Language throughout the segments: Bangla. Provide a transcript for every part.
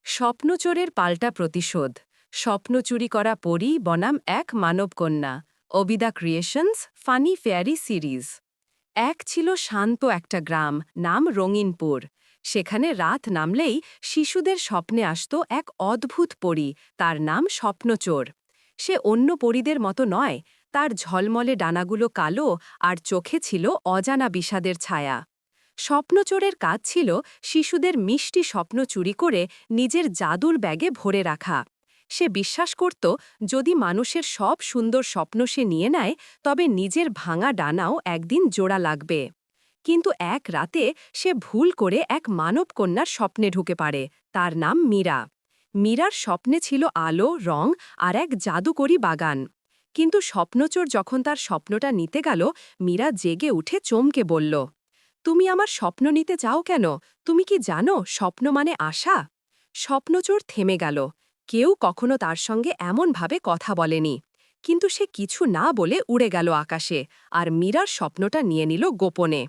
স্বপ্নচোরের পাল্টা প্রতিশোধ। স্বপ্ন চুরি করা পরী বনাম এক মানবকন্যা। অবিদা ক্রিয়েশনস ফানি ফেয়ারি সিরিজ। এক ছিল শান্ত একটা গ্রাম, নাম রঙিনপুর। সেখানে রাত নামলেই শিশুদের স্বপ্নে আসত এক অদ্ভুত পরী, তার নাম স্বপ্নচোর। সে অন্য পরীদের মতো নয়, তার ঝলমলে ডানাগুলো কালো আর চোখে ছিল অজানা বিষাদের ছায়া। স্বপ্নচোরের কাজ ছিল শিশুদের মিষ্টি স্বপ্ন চুরি করে নিজের জাদুর ব্যাগে ভরে রাখা। সে বিশ্বাস করত, যদি মানুষের সব সুন্দর স্বপ্ন সে নিয়ে নেয়, তবে নিজের ভাঙা ডানাও একদিন জোড়া লাগবে। কিন্তু এক রাতে সে ভুল করে এক মানবকন্যার স্বপ্নে ঢুকে পারে। তার নাম মীরা। মীরার স্বপ্নে ছিল আলো, রং আর এক জাদুকরী বাগান। কিন্তু স্বপ্নচোর যখন তার স্বপ্নটা নিতে গেল, মীরা জেগে উঠে চমকে বলল, তুমি আমার স্বপ্ন নিতে চাও কেন? তুমি কি জানো স্বপ্ন মানে আশা? স্বপ্নচোর থেমে গেল। কেউ কখনো তার সঙ্গে এমনভাবে কথা বলেনি। কিন্তু সে কিছু না বলে উড়ে গেল আকাশে, আর মীরার স্বপ্নটা নিয়ে নিল গোপনে।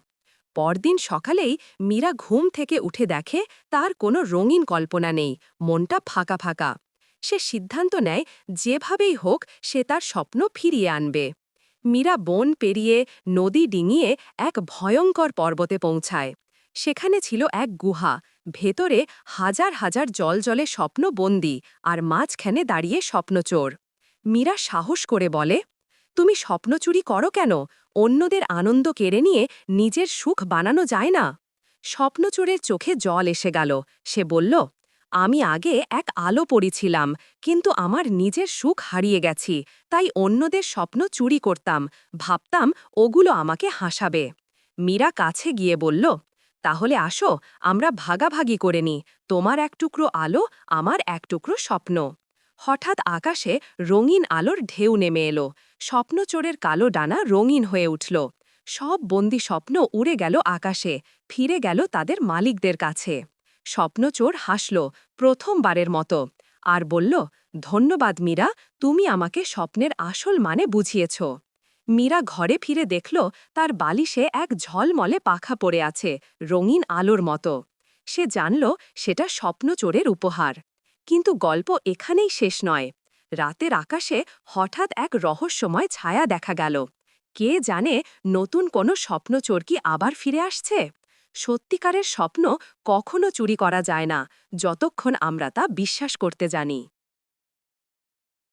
পরদিন সকালেই মীরা ঘুম থেকে উঠে দেখে তার কোনো রঙিন কল্পনা নেই, মনটা ফাঁকা ফাঁকা। সে সিদ্ধান্ত নেয়, যেভাবেই হোক সে তার স্বপ্ন ফিরিয়ে আনবে। মীরা বন পেরিয়ে, নদী ডিঙিয়ে এক ভয়ঙ্কর পর্বতে পৌঁছায়। সেখানে ছিল এক গুহা, ভেতরে হাজার হাজার জলজলে স্বপ্ন বন্দী, আর মাঝখানে দাঁড়িয়ে স্বপ্নচোর। মীরা সাহস করে বলে, তুমি স্বপ্ন চুরি করো কেন? অন্যদের আনন্দ কেড়ে নিয়ে নিজের সুখ বানানো যায় না। স্বপ্নচোরের চোখে জল এসে গেল। সে বলল, আমি আগে এক আলো পড়েছিলাম, কিন্তু আমার নিজের সুখ হারিয়ে গেছি, তাই অন্যদের স্বপ্ন চুরি করতাম, ভাবতাম ওগুলো আমাকে হাসাবে। মীরা কাছে গিয়ে বলল, তাহলে আসো, আমরা ভাগাভাগি করে নিই, তোমার এক টুকরো আলো, আমার এক টুকরো স্বপ্ন। হঠাৎ আকাশে রঙিন আলোর ঢেউ নেমে এলো। স্বপ্নচোরের কালো ডানা রঙিন হয়ে উঠল। সব বন্দি স্বপ্ন উড়ে গেল আকাশে, ফিরে গেল তাদের মালিকদের কাছে। স্বপ্নচোর হাসল, প্রথমবারের মতো, আর বলল, ধন্যবাদ মীরা, তুমি আমাকে স্বপ্নের আসল মানে বুঝিয়েছ। মীরা ঘরে ফিরে দেখল, তার বালিশে এক ঝলমলে পাখা পড়ে আছে, রঙিন আলোর মতো। সে জানল সেটা স্বপ্নচোরের উপহার। কিন্তু গল্প এখানেই শেষ নয়। রাতের আকাশে হঠাৎ এক রহস্যময় ছায়া দেখা গেল। কে জানে নতুন কোনো স্বপ্নচোর কি আবার ফিরে আসছে? সত্যিকারের স্বপ্ন কখনো চুরি করা যায় না, যতক্ষণ আমরা তা বিশ্বাস করতে জানি।